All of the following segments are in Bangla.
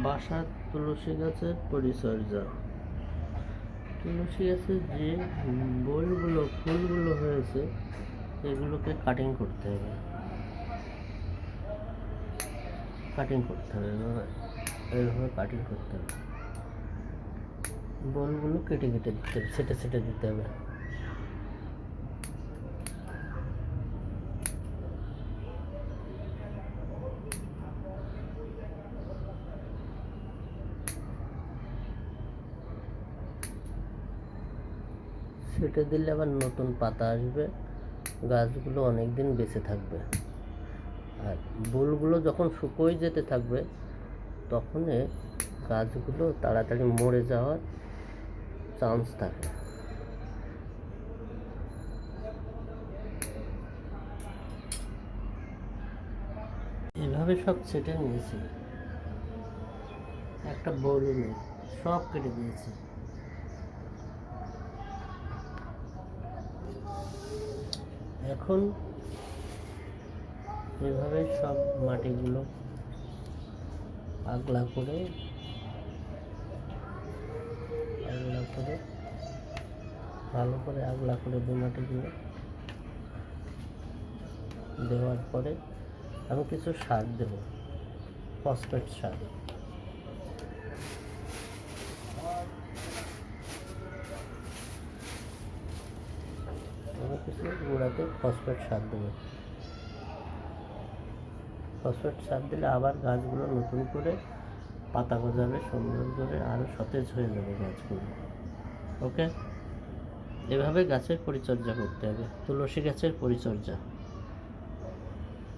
বাসার তুলসী গাছের পরিচর্যা। তুলসী গাছের যে ফুলগুলো হয়েছে এগুলোকে কাটিং করতে হবে এইভাবে কাটিং করতে হবে। বলগুলো কেটে দিতে হবে, ছেটে দিতে হবে। ছেটে দিলে আবার নতুন পাতা আসবে, গাছগুলো অনেক দিন বেঁচে থাকবে। আর ফুলগুলো যখন শুকিয়ে যেতে থাকবে তখন গাছগুলো তাড়াতাড়ি মরে যাওয়ার চান্স থাকে। এভাবে সব ছেটে নিয়েছি, একটা বউল নেই, সব কেটে দিয়েছি। এখন এভাবে সব মাটিগুলো আগলা করে ভালো করে আগলা করে দিই। মাটিগুলো দেওয়ার পরে আমি কিছু সার দেব, ফসফেট সার। আমি কিছু গোড়াতে ফসফেট সার দেবো। ফসফেট সার দিলে আবার গাছগুলো নতুন করে পাতা গজাবে, সুন্দর করে আরও সতেজ হয়ে যাবে গাছগুলো। ওকে, এভাবে গাছের পরিচর্যা করতে হবে, তুলসী গাছের পরিচর্যা।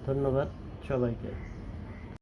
ধন্যবাদ সবাইকে।